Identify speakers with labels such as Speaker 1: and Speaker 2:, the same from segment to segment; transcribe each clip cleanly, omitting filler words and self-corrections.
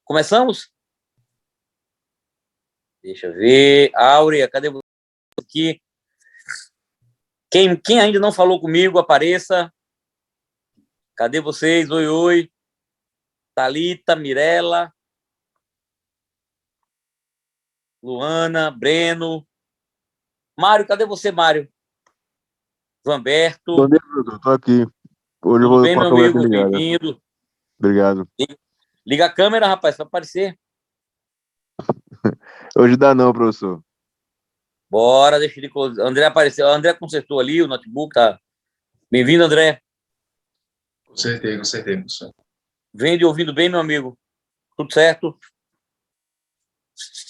Speaker 1: Começamos? Deixa eu ver. Áurea, cadê você aqui? Quem ainda não falou comigo, apareça. Cadê vocês? Oi, oi. Thalita, Mirella, Luana, Breno. Mário, cadê você, Mário? Vanberto.
Speaker 2: Bom dia, Bruno. Tô aqui. Hoje eu
Speaker 1: Tudo
Speaker 2: vou
Speaker 1: bem,
Speaker 2: com a
Speaker 1: meu
Speaker 2: câmera
Speaker 1: amigo?
Speaker 2: desligada.
Speaker 1: Bem-vindo.
Speaker 2: Obrigado.
Speaker 1: Liga a câmera, rapaz, para aparecer.
Speaker 2: Hoje dá não, professor.
Speaker 1: Bora, deixa ele... André apareceu. André consertou ali o notebook, tá? Bem-vindo, André.
Speaker 3: Consertei, professor.
Speaker 1: Vende ouvindo bem, meu amigo? Tudo certo?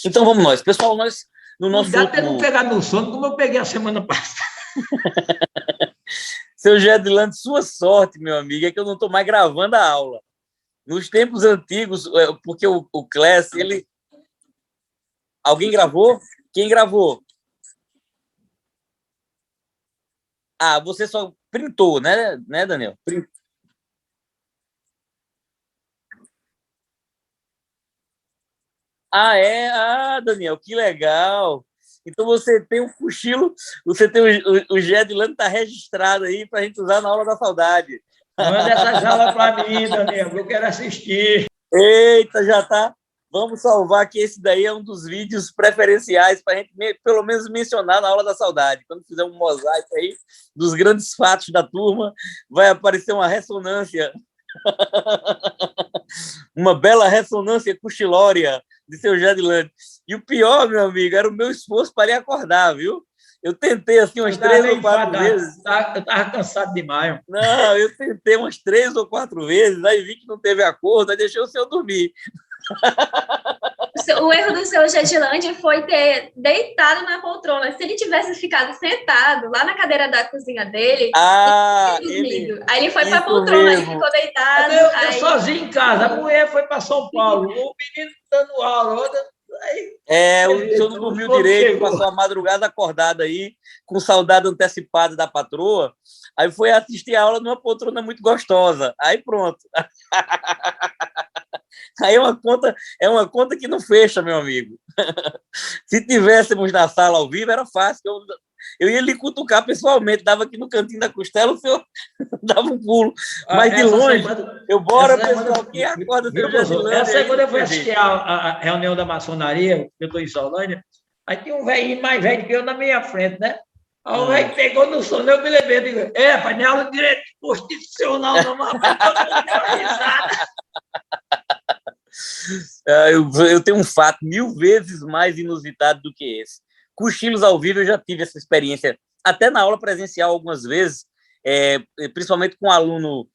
Speaker 1: Então vamos nós. Pessoal, nós no nosso
Speaker 4: Cuidado para não pegar no sono, como eu peguei a semana passada.
Speaker 1: Seu Gedilante, sua sorte, meu amigo, é que eu não estou mais gravando a aula. Nos tempos antigos, porque o Class, ele... Alguém gravou? Quem gravou? Ah, você só printou, né, Daniel? Ah, é? Ah, Daniel, que legal. Então você tem um cochilo, você tem o Gedilante está registrado aí para a gente usar na aula da saudade.
Speaker 4: Manda essas aulas para mim, Daniel, que eu quero assistir.
Speaker 1: Eita, já tá. Vamos salvar que esse daí é um dos vídeos preferenciais para a gente, pelo menos, mencionar na aula da saudade. Quando fizer um mosaico aí dos grandes fatos da turma, vai aparecer uma ressonância, uma bela ressonância cochilória de seu Gedilante. E o pior, meu amigo, era o meu esforço para ele acordar, viu? Eu tentei assim umas 3 ou 4 vezes.
Speaker 4: Eu estava cansado demais.
Speaker 1: Não, eu tentei umas 3 ou 4 vezes, aí vi que não teve acordo, aí deixei o senhor dormir.
Speaker 5: O erro do seu Gedilante foi ter deitado na poltrona. Se ele tivesse ficado sentado lá na cadeira da cozinha dele,
Speaker 1: ele...
Speaker 5: Aí ele foi para a poltrona, ele ficou deitado.
Speaker 4: Eu sozinho em casa, a mulher foi para São Paulo, o menino dando aula.
Speaker 1: O senhor não dormiu direito, passou a madrugada acordado aí, com saudade antecipada da patroa, aí foi assistir a aula numa poltrona muito gostosa. Aí pronto. Aí é uma conta que não fecha, meu amigo. Se tivéssemos na sala ao vivo, era fácil. Eu ia lhe cutucar pessoalmente, dava aqui no cantinho da costela, o senhor dava um pulo. Mas de longe, bora, pessoal, quem acorda seu Gedilante?
Speaker 4: Essa é quando eu fui assistir a reunião da maçonaria, eu estou em Solânia, aí tinha um velhinho mais velho que eu na minha frente, né? Aí o velho pegou no sono, eu me lembrei, digo, pai, não é aula de direito constitucional, não, mas todo mundo deu risada.
Speaker 1: Eu tenho um fato 1000 vezes mais inusitado do que esse. Cochilos ao vivo, eu já tive essa experiência, até na aula presencial algumas vezes, principalmente com aluno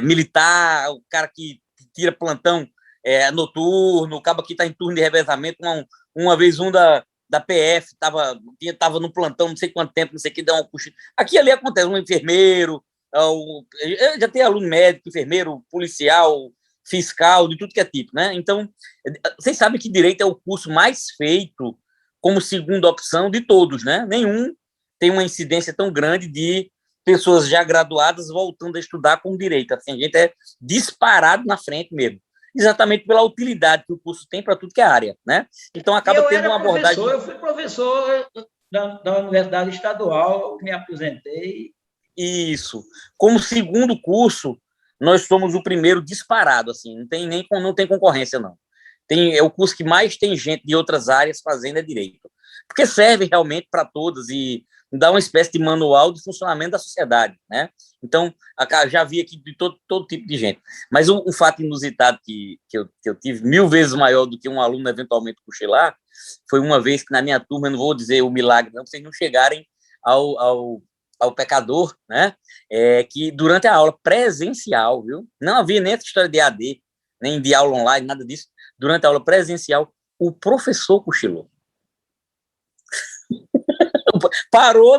Speaker 1: militar, o cara que tira plantão noturno, o cara que está em turno de revezamento. Uma vez da PF estava no plantão não sei quanto tempo, não sei o que, dá um cochilo. Aqui ali acontece, um enfermeiro, já tem aluno médico, enfermeiro, policial, fiscal, de tudo que é tipo, né? Então, vocês sabem que direito é o curso mais feito como segunda opção de todos, né? Nenhum tem uma incidência tão grande de pessoas já graduadas voltando a estudar com direito. Assim, a gente é disparado na frente mesmo, exatamente pela utilidade que o curso tem para tudo que é área, né? Então, acaba tendo uma abordagem...
Speaker 4: Eu fui professor da Universidade Estadual, me aposentei.
Speaker 1: Isso. Como segundo curso, nós somos o primeiro disparado, assim, não tem concorrência, não. É o curso que mais tem gente de outras áreas fazendo é direito, porque serve realmente para todos e dá uma espécie de manual de funcionamento da sociedade, né? Então, já vi aqui de todo tipo de gente. Mas um fato inusitado que eu tive 1000 vezes maior do que um aluno eventualmente cochilar, foi uma vez que na minha turma, eu não vou dizer o milagre, não, vocês não chegarem ao pecador, né? Que durante a aula presencial, viu? Não havia nem essa história de AD, nem de aula online, nada disso. Durante a aula presencial, o professor cochilou. Parou,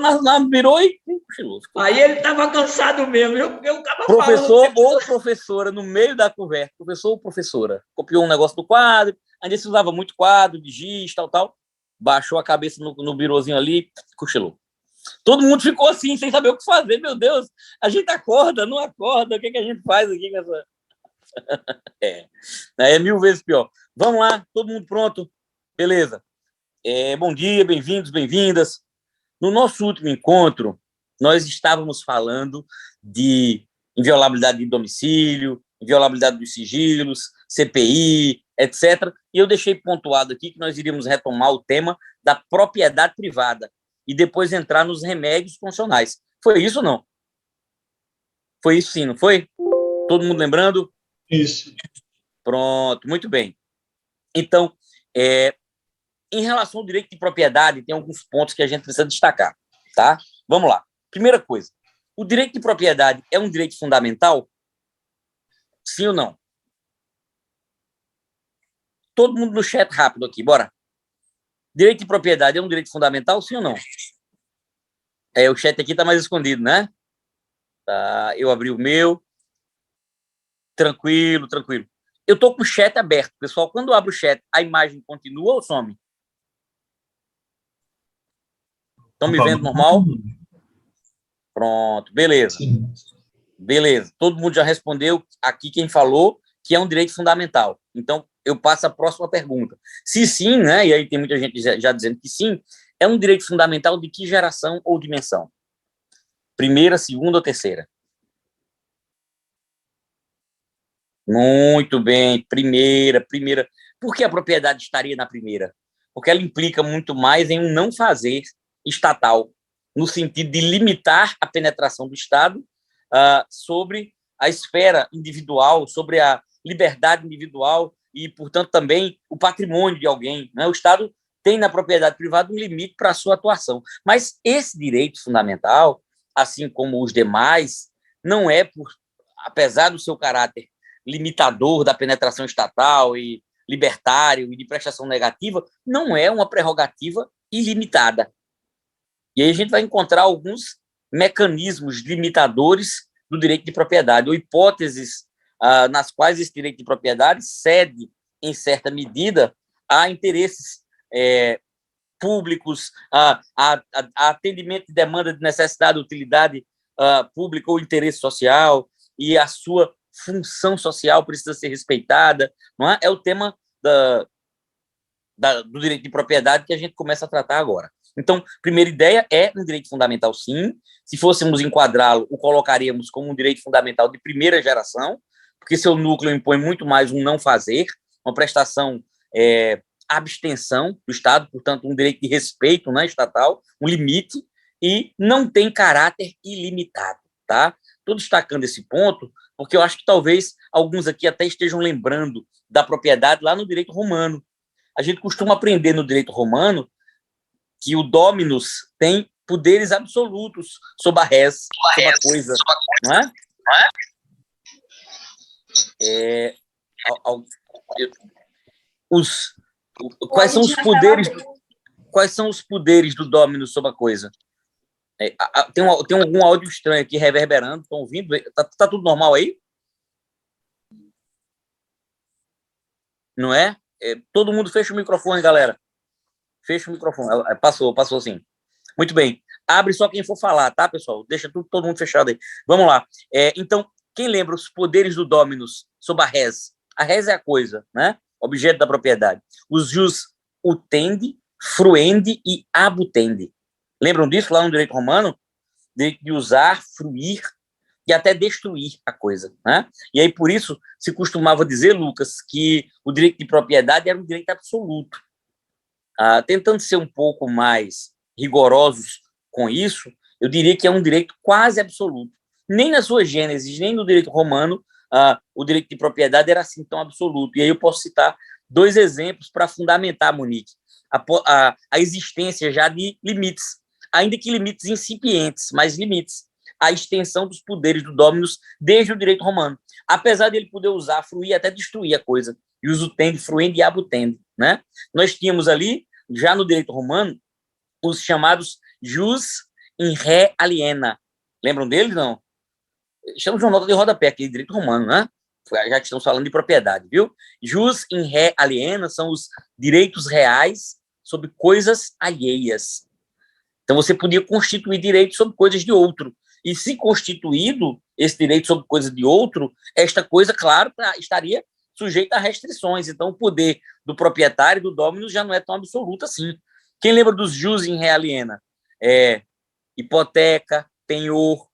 Speaker 1: virou e cochilou.
Speaker 4: Aí ele estava cansado mesmo, porque o cara
Speaker 1: professor ou professora no meio da conversa, professor ou professora, copiou um negócio do quadro, ainda se usava muito quadro, de giz, tal, baixou a cabeça no birozinho ali, cochilou. Todo mundo ficou assim, sem saber o que fazer. Meu Deus, a gente acorda, não acorda? O que a gente faz aqui com essa... É 1000 vezes pior. Vamos lá, todo mundo pronto? Beleza. Bom dia, bem-vindos, bem-vindas. No nosso último encontro, nós estávamos falando de inviolabilidade de domicílio, inviolabilidade dos sigilos, CPI, etc. E eu deixei pontuado aqui que nós iríamos retomar o tema da propriedade privada e depois entrar nos remédios constitucionais. Foi isso ou não? Foi isso sim, não foi? Todo mundo lembrando?
Speaker 3: Isso.
Speaker 1: Pronto, muito bem. Então, em relação ao direito de propriedade, tem alguns pontos que a gente precisa destacar, tá? Vamos lá. Primeira coisa, o direito de propriedade é um direito fundamental? Sim ou não? Todo mundo no chat rápido aqui, bora. Direito de propriedade é um direito fundamental, sim ou não? O chat aqui está mais escondido, né? Tá, eu abri o meu. Tranquilo, tranquilo. Eu estou com o chat aberto, pessoal. Quando eu abro o chat, a imagem continua ou some? Estão me vendo normal? Pronto, beleza.
Speaker 3: Sim.
Speaker 1: Beleza. Todo mundo já respondeu aqui quem falou que é um direito fundamental. Então, eu passo a próxima pergunta. Se sim, né? E aí tem muita gente já dizendo que sim, é um direito fundamental de que geração ou dimensão? Primeira, segunda ou terceira? Muito bem, primeira. Por que a propriedade estaria na primeira? Porque ela implica muito mais em um não fazer estatal, no sentido de limitar a penetração do Estado sobre a esfera individual, sobre a liberdade individual e, portanto, também o patrimônio de alguém, né? O Estado tem na propriedade privada um limite para a sua atuação. Mas esse direito fundamental, assim como os demais, não é, apesar do seu caráter limitador da penetração estatal e libertário e de prestação negativa, não é uma prerrogativa ilimitada. E aí a gente vai encontrar alguns mecanismos limitadores do direito de propriedade, ou hipóteses nas quais esse direito de propriedade cede, em certa medida, a interesses públicos, a atendimento de demanda de necessidade, utilidade pública ou interesse social, e a sua função social precisa ser respeitada, não é? É o tema do direito de propriedade que a gente começa a tratar agora. Então, primeira ideia é um direito fundamental, sim. Se fôssemos enquadrá-lo, o colocaríamos como um direito fundamental de primeira geração, porque seu núcleo impõe muito mais um não fazer, uma prestação abstenção do Estado, portanto, um direito de respeito, né, estatal, um limite, e não tem caráter ilimitado, tá? Estou destacando esse ponto porque eu acho que talvez alguns aqui até estejam lembrando da propriedade lá no direito romano. A gente costuma aprender no direito romano que o dominus tem poderes absolutos sobre a res, sobre a coisa, não é? Quais são os poderes do dominus sobre a coisa? Tem algum áudio estranho aqui reverberando, estão ouvindo? Tá tudo normal aí? Não é? Todo mundo fecha o microfone, galera. Fecha o microfone. Passou sim. Muito bem. Abre só quem for falar, tá, pessoal? Deixa todo mundo fechado aí. Vamos lá. Então, quem lembra os poderes do dominus sobre a res? A res é a coisa, né? Objeto da propriedade. Os jus utendi, fruendi e abutendi. Lembram disso lá no direito romano? Direito de usar, fruir e até destruir a coisa, né? E aí, por isso, se costumava dizer, Lucas, que o direito de propriedade era um direito absoluto. Tentando ser um pouco mais rigorosos com isso, eu diria que é um direito quase absoluto. Nem na sua gênese, nem no direito romano, o direito de propriedade era assim tão absoluto. E aí eu posso citar 2 exemplos para fundamentar, Monique, a existência já de limites, ainda que limites incipientes, mas limites, a extensão dos poderes do dominus desde o direito romano. Apesar de ele poder usar, fruir, até destruir a coisa. E os utendi, fruendi e abutendi, né? Nós tínhamos ali, já no direito romano, os chamados jus in re aliena. Lembram deles, não? Estamos de uma nota de rodapé aqui, direito romano, né? Já que estamos falando de propriedade, viu? Jus in re aliena são os direitos reais sobre coisas alheias. Então, você podia constituir direitos sobre coisas de outro. E se constituído esse direito sobre coisa de outro, esta coisa, claro, estaria sujeita a restrições. Então, o poder do proprietário, do dominus, já não é tão absoluto assim. Quem lembra dos jus in re aliena? Hipoteca, penhor,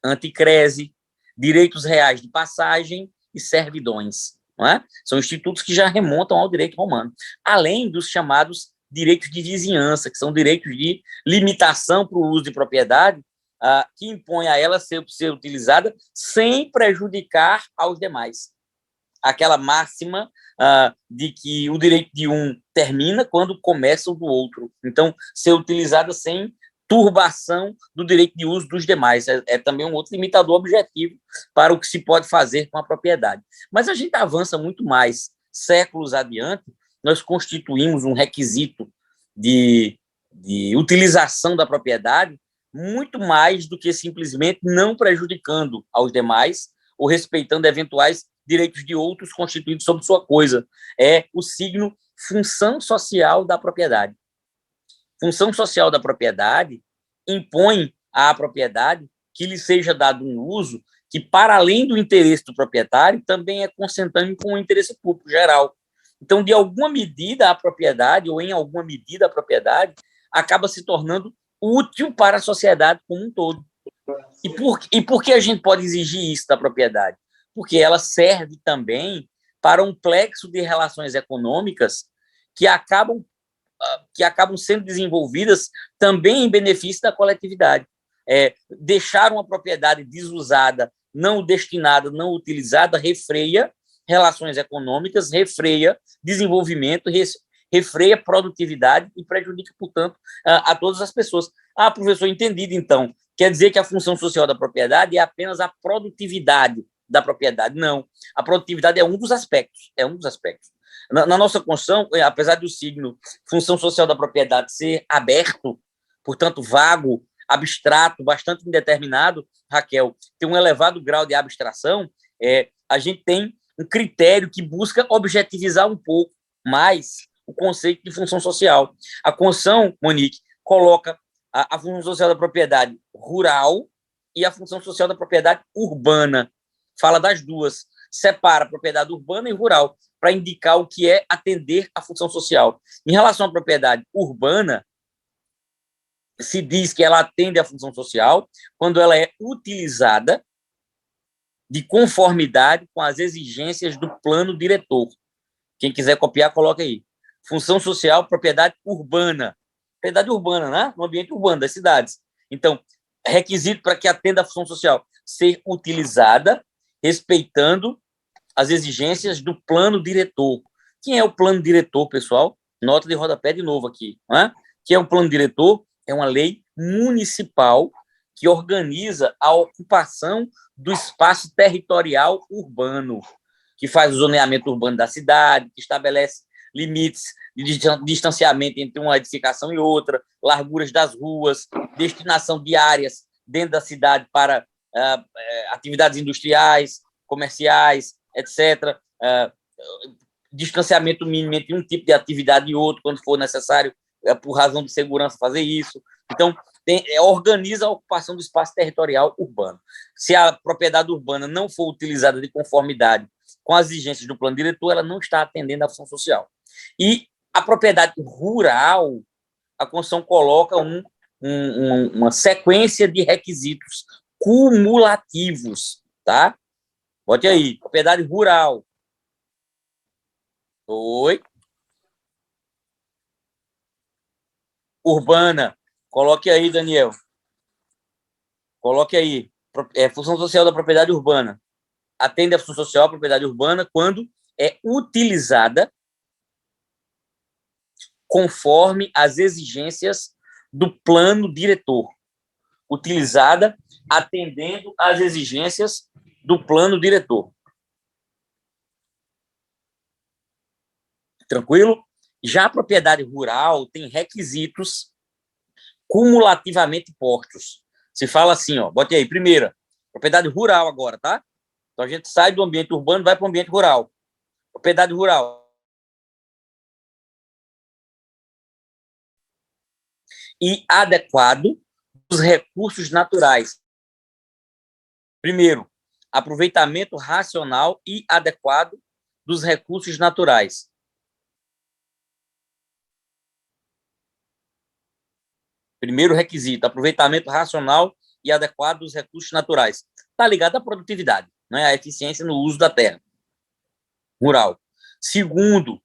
Speaker 1: anticrese, direitos reais de passagem e servidões. Não é? São institutos que já remontam ao direito romano. Além dos chamados direitos de vizinhança, que são direitos de limitação para o uso de propriedade, que impõe a ela ser utilizada sem prejudicar aos demais. Aquela máxima de que o direito de um termina quando começa o do outro. Então, ser utilizada sem turbação do direito de uso dos demais. É também um outro limitador objetivo para o que se pode fazer com a propriedade. Mas a gente avança muito mais. Séculos adiante, nós constituímos um requisito de utilização da propriedade muito mais do que simplesmente não prejudicando aos demais ou respeitando eventuais direitos de outros constituídos sobre sua coisa. É o signo função social da propriedade. Função social da propriedade impõe à propriedade que lhe seja dado um uso que, para além do interesse do proprietário, também é consentâneo com o interesse público geral. Então, de alguma medida, a propriedade, ou em alguma medida, a propriedade, acaba se tornando útil para a sociedade como um todo. E por que a gente pode exigir isso da propriedade? Porque ela serve também para um plexo de relações econômicas que acabam sendo desenvolvidas também em benefício da coletividade. Deixar uma propriedade desusada, não destinada, não utilizada, refreia relações econômicas, refreia desenvolvimento, refreia produtividade e prejudica, portanto, a todas as pessoas. Professor, entendido, então. Quer dizer que a função social da propriedade é apenas a produtividade da propriedade? Não. A produtividade é um dos aspectos. Na nossa Constituição, apesar do signo função social da propriedade ser aberto, portanto, vago, abstrato, bastante indeterminado, Raquel, tem um elevado grau de abstração, a gente tem um critério que busca objetivizar um pouco mais o conceito de função social. A Constituição, Monique, coloca a função social da propriedade rural e a função social da propriedade urbana. Fala das duas. Separa a propriedade urbana e rural, para indicar o que é atender à função social. Em relação à propriedade urbana, se diz que ela atende à função social quando ela é utilizada de conformidade com as exigências do plano diretor. Quem quiser copiar, coloca aí. Função social, propriedade urbana. Propriedade urbana, né? No ambiente urbano das cidades. Então, requisito para que atenda à função social, ser utilizada respeitando as exigências do plano diretor. Quem é o plano diretor, pessoal? Nota de rodapé de novo aqui. Né? Quem é o plano diretor? É uma lei municipal que organiza a ocupação do espaço territorial urbano, que faz o zoneamento urbano da cidade, que estabelece limites de distanciamento entre uma edificação e outra, larguras das ruas, destinação de áreas dentro da cidade para atividades industriais, comerciais, etc. Distanciamento mínimo entre um tipo de atividade e outro, quando for necessário, por razão de segurança, fazer isso. Então, organiza a ocupação do espaço territorial urbano. Se a propriedade urbana não for utilizada de conformidade com as exigências do plano diretor, ela não está atendendo à função social. E a propriedade rural, a Constituição coloca uma sequência de requisitos cumulativos, tá? Bote aí, propriedade rural. Oi. Urbana. Coloque aí, Daniel. Coloque aí. Função social da propriedade urbana. Atende a função social, a propriedade urbana, quando é utilizada conforme as exigências do plano diretor. Utilizada atendendo às exigências do plano diretor. Tranquilo? Já a propriedade rural tem requisitos cumulativamente postos. Se fala assim, bote aí, primeira, propriedade rural agora, tá? Então a gente sai do ambiente urbano e vai para o ambiente rural. Propriedade rural. E adequado dos recursos naturais. Primeiro, aproveitamento racional e adequado dos recursos naturais. Primeiro requisito, aproveitamento racional e adequado dos recursos naturais. Está ligado à produtividade, né? À eficiência no uso da terra rural. Segundo,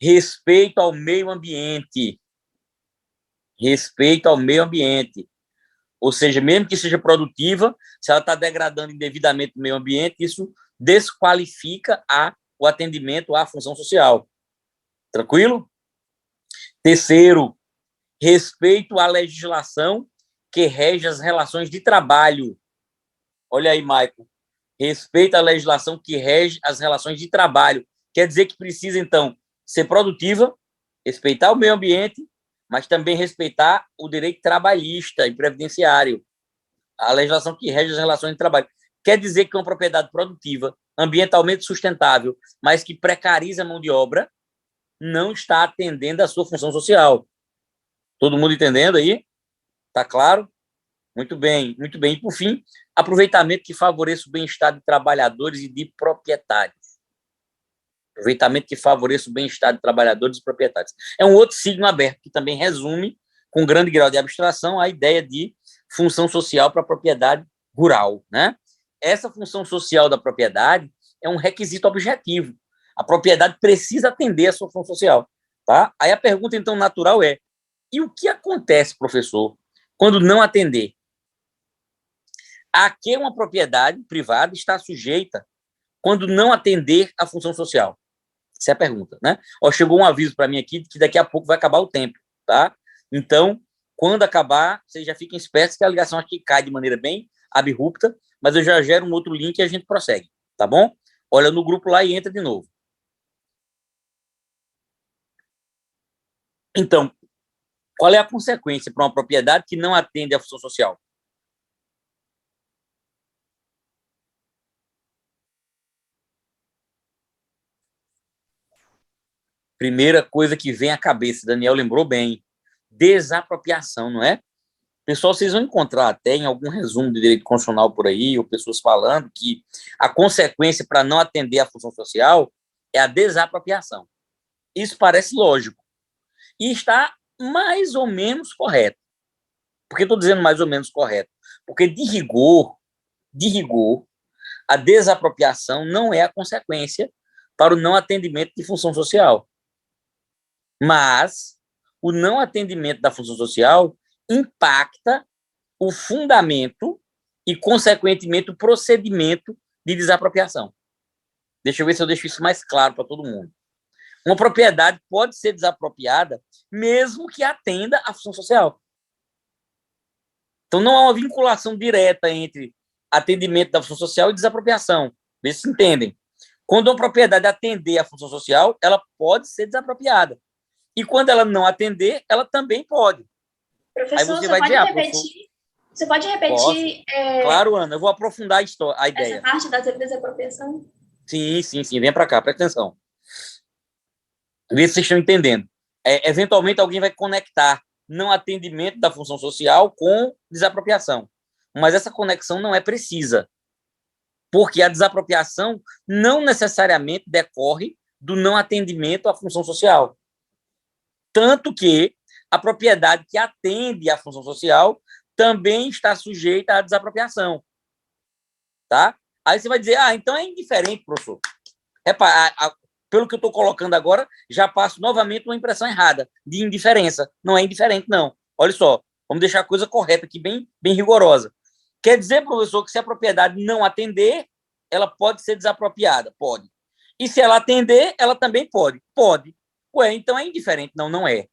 Speaker 1: respeito ao meio ambiente. Respeito ao meio ambiente. Ou seja, mesmo que seja produtiva, se ela está degradando indevidamente o meio ambiente, isso desqualifica o atendimento à função social. Tranquilo? Terceiro, respeito à legislação que rege as relações de trabalho. Olha aí, Maicon. Respeito à legislação que rege as relações de trabalho. Quer dizer que precisa, então, ser produtiva, respeitar o meio ambiente, mas também respeitar o direito trabalhista e previdenciário. A legislação que rege as relações de trabalho. Quer dizer que uma propriedade produtiva, ambientalmente sustentável, mas que precariza a mão de obra, não está atendendo à sua função social. Todo mundo entendendo aí? Tá claro? Muito bem, muito bem. E, por fim, aproveitamento que favoreça o bem-estar de trabalhadores e de proprietários. Aproveitamento que favoreça o bem-estar de trabalhadores e proprietários. É um outro signo aberto, que também resume, com grande grau de abstração, a ideia de função social para a propriedade rural, né? Essa função social da propriedade é um requisito objetivo. A propriedade precisa atender a sua função social, tá? Aí a pergunta, então, natural é: e o que acontece, professor, quando não atender? A que uma propriedade privada está sujeita quando não atender a função social? Essa é a pergunta, né? Ó, chegou um aviso para mim aqui que daqui a pouco vai acabar o tempo, tá? Então, quando acabar, vocês já fiquem espertos que a ligação aqui cai de maneira bem abrupta, mas eu já gero um outro link e a gente prossegue, tá bom? Olha no grupo lá e entra de novo. Então, qual é a consequência para uma propriedade que não atende à função social? Primeira coisa que vem à cabeça, Daniel lembrou bem, desapropriação, não é? Pessoal, vocês vão encontrar até em algum resumo de direito constitucional por aí, ou pessoas falando que a consequência para não atender à função social é a desapropriação. Isso parece lógico. E está mais ou menos correto. Por que estou dizendo mais ou menos correto? Porque, de rigor, a desapropriação não é a consequência para o não atendimento de função social. Mas o não atendimento da função social impacta o fundamento e, consequentemente, o procedimento de desapropriação. Deixa eu ver se eu deixo isso mais claro para todo mundo. Uma propriedade pode ser desapropriada mesmo que atenda à função social. Então, não há uma vinculação direta entre atendimento da função social e desapropriação. Vê se entendem. Quando uma propriedade atender à função social, ela pode ser desapropriada. E quando ela não atender, ela também pode.
Speaker 5: Professor,
Speaker 1: Aí você vai dizer,
Speaker 5: repetir? Você pode repetir
Speaker 1: Claro, Ana, eu vou aprofundar a ideia.
Speaker 5: essa parte da desapropriação?
Speaker 1: Sim, vem para cá, presta atenção. Vê se vocês estão entendendo. Eventualmente, alguém vai conectar não atendimento da função social com desapropriação. Mas essa conexão não é precisa, porque a desapropriação não necessariamente decorre do não atendimento à função social. Tanto que a propriedade que atende à função social também está sujeita à desapropriação. Tá? Aí você vai dizer, então é indiferente, professor. Pelo que eu estou colocando agora, já passo novamente uma impressão errada de indiferença. Não é indiferente, não. Olha só, vamos deixar a coisa correta aqui, bem rigorosa. Quer dizer, professor, que se a propriedade não atender, ela pode ser desapropriada? Pode. E se ela atender, ela também pode? Pode. Ué, então é indiferente? Não, não é.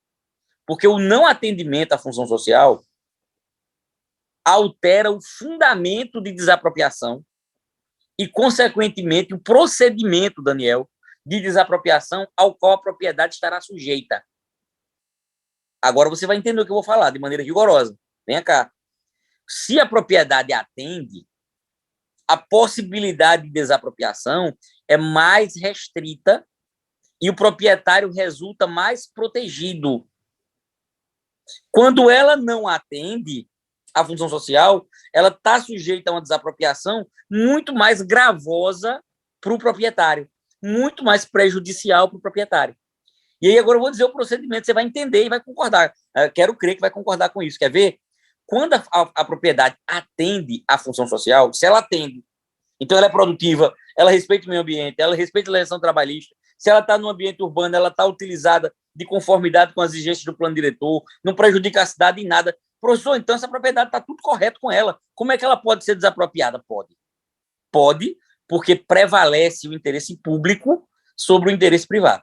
Speaker 1: Porque o não atendimento à função social altera o fundamento de desapropriação e, consequentemente, o procedimento, Daniel, de desapropriação ao qual a propriedade estará sujeita. Agora você vai entender o que eu vou falar de maneira rigorosa. Venha cá. Se a propriedade atende, a possibilidade de desapropriação é mais restrita e o proprietário resulta mais protegido. Quando ela não atende, a função social, ela está sujeita a uma desapropriação muito mais gravosa para o proprietário, muito mais prejudicial para o proprietário. E aí agora eu vou dizer o procedimento, você vai entender e vai concordar. Quero crer que vai concordar com isso. Quer ver? Quando a propriedade atende à função social, se ela atende, então ela é produtiva, ela respeita o meio ambiente, ela respeita a legislação trabalhista, se ela está no ambiente urbano, ela está utilizada de conformidade com as exigências do plano diretor, não prejudica a cidade em nada. Professor, então essa propriedade está tudo correto com ela. Como é que ela pode ser desapropriada? Pode, porque prevalece o interesse público sobre o interesse privado.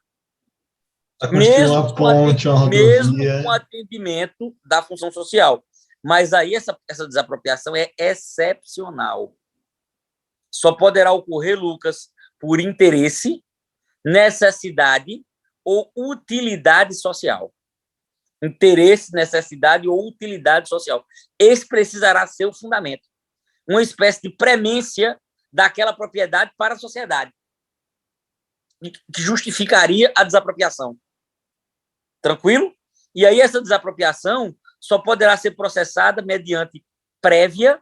Speaker 3: A construir uma ponte, uma rodovia.
Speaker 1: Mesmo com o atendimento da função social. Mas aí essa desapropriação é excepcional. Só poderá ocorrer, Lucas, por interesse, necessidade ou utilidade social. Interesse, necessidade ou utilidade social. Esse precisará ser o fundamento. Uma espécie de premência daquela propriedade para a sociedade, que justificaria a desapropriação. Tranquilo? E aí essa desapropriação só poderá ser processada mediante prévia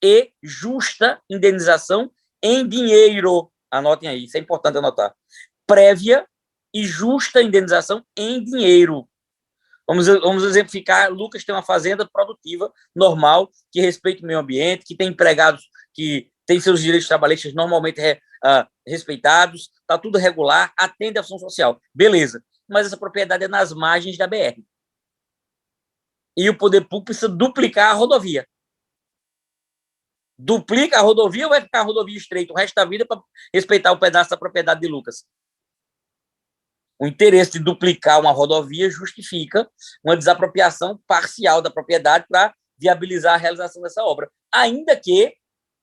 Speaker 1: e justa indenização em dinheiro. Anotem aí, isso é importante anotar. Prévia e justa indenização em dinheiro. Vamos exemplificar. Lucas tem uma fazenda produtiva normal, que respeita o meio ambiente, que tem empregados que têm seus direitos trabalhistas normalmente respeitados, está tudo regular, atende à função social. Beleza. Mas essa propriedade é nas margens da BR. E o poder público precisa duplicar a rodovia. Duplica a rodovia ou vai ficar a rodovia estreita o resto da vida para respeitar o pedaço da propriedade de Lucas? O interesse de duplicar uma rodovia justifica uma desapropriação parcial da propriedade para viabilizar a realização dessa obra, ainda que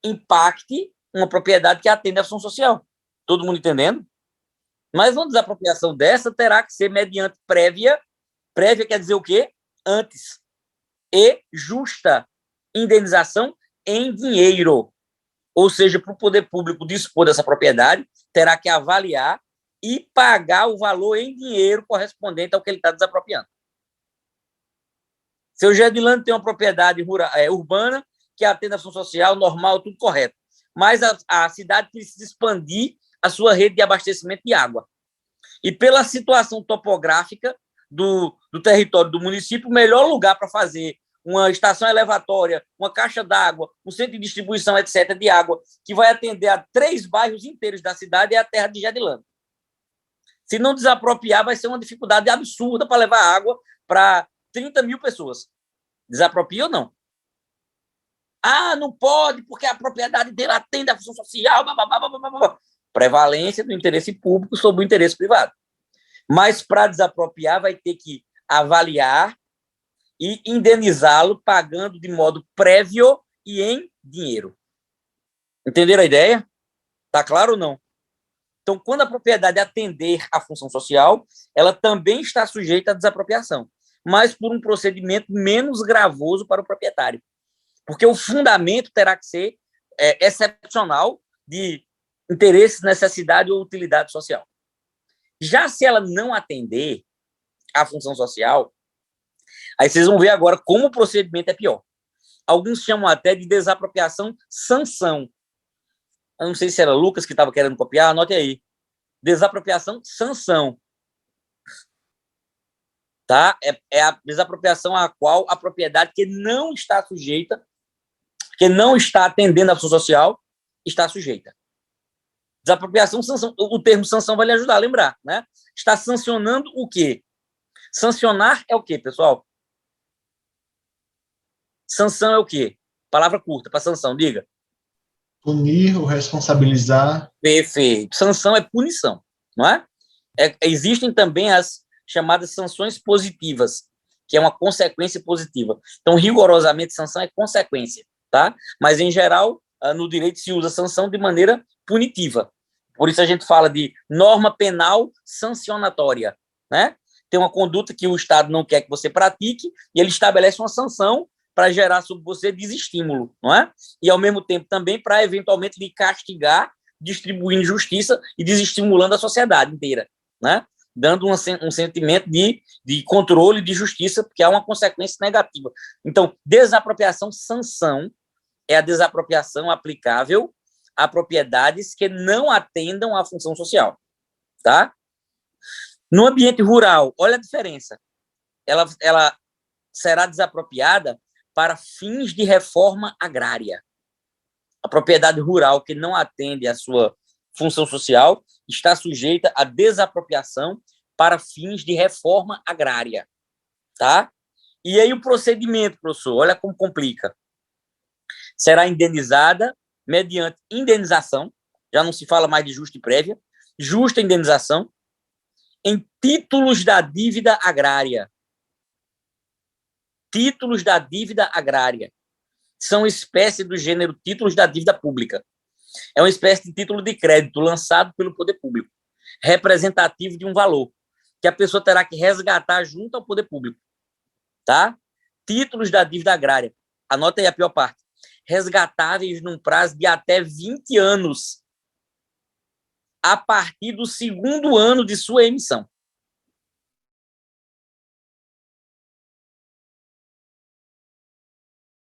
Speaker 1: impacte uma propriedade que atende à função social. Todo mundo entendendo? Mas uma desapropriação dessa terá que ser mediante prévia. Prévia quer dizer o quê? Antes. E justa indenização em dinheiro. Ou seja, para o poder público dispor dessa propriedade, terá que avaliar e pagar o valor em dinheiro correspondente ao que ele está desapropriando. Seu Gedilano tem uma propriedade urbana que atende a função social, normal, tudo correto. Mas a cidade precisa expandir a sua rede de abastecimento de água. E pela situação topográfica do território do município, o melhor lugar para fazer uma estação elevatória, uma caixa d'água, um centro de distribuição, etc., de água, que vai atender a 3 bairros inteiros da cidade, é a terra de Gedilano. Se não desapropriar, vai ser uma dificuldade absurda para levar água para 30 mil pessoas. Desapropria ou não? Não pode, porque a propriedade dele atende à função social. Prevalência do interesse público sobre o interesse privado. Mas, para desapropriar, vai ter que avaliar e indenizá-lo pagando de modo prévio e em dinheiro. Entenderam a ideia? Está claro ou não? Então, quando a propriedade atender à função social, ela também está sujeita à desapropriação, mas por um procedimento menos gravoso para o proprietário. Porque o fundamento terá que ser excepcional de interesse, necessidade ou utilidade social. Já se ela não atender à função social, aí vocês vão ver agora como o procedimento é pior. Alguns chamam até de desapropriação sanção. Eu não sei se era Lucas que estava querendo copiar, anote aí. Desapropriação sanção. Tá? É a desapropriação a qual a propriedade que não está sujeita, que não está atendendo à função social, está sujeita. Desapropriação, sanção. O termo sanção vai lhe ajudar a lembrar, né? Está sancionando o quê? Sancionar é o quê, pessoal? Sanção é o quê? Palavra curta para sanção, diga.
Speaker 3: Punir ou responsabilizar.
Speaker 1: Perfeito. Sanção é punição, não é? Existem também as chamadas sanções positivas, que é uma consequência positiva. Então, rigorosamente, sanção é consequência, tá? Mas, em geral, no direito se usa sanção de maneira punitiva. Por isso a gente fala de norma penal sancionatória, né? Tem uma conduta que o Estado não quer que você pratique e ele estabelece uma sanção para gerar sobre você desestímulo, não é? E, ao mesmo tempo, também para, eventualmente, lhe castigar, distribuindo justiça e desestimulando a sociedade inteira, né? dando um sentimento de controle, de justiça, porque há uma consequência negativa. Então, desapropriação, sanção, é a desapropriação aplicável a propriedades que não atendam à função social, tá? No ambiente rural, olha a diferença. Ela será desapropriada para fins de reforma agrária. A propriedade rural que não atende à sua função social está sujeita à desapropriação para fins de reforma agrária, tá? E aí o procedimento, professor, olha como complica. Será indenizada mediante indenização, já não se fala mais de justa e prévia, justa indenização, em títulos da dívida agrária. Títulos da dívida agrária são espécie do gênero títulos da dívida pública. É uma espécie de título de crédito lançado pelo poder público, representativo de um valor, que a pessoa terá que resgatar junto ao poder público. Tá? Títulos da dívida agrária. Anota aí a pior parte. Resgatáveis num prazo de até 20 anos, a partir do segundo ano de sua emissão.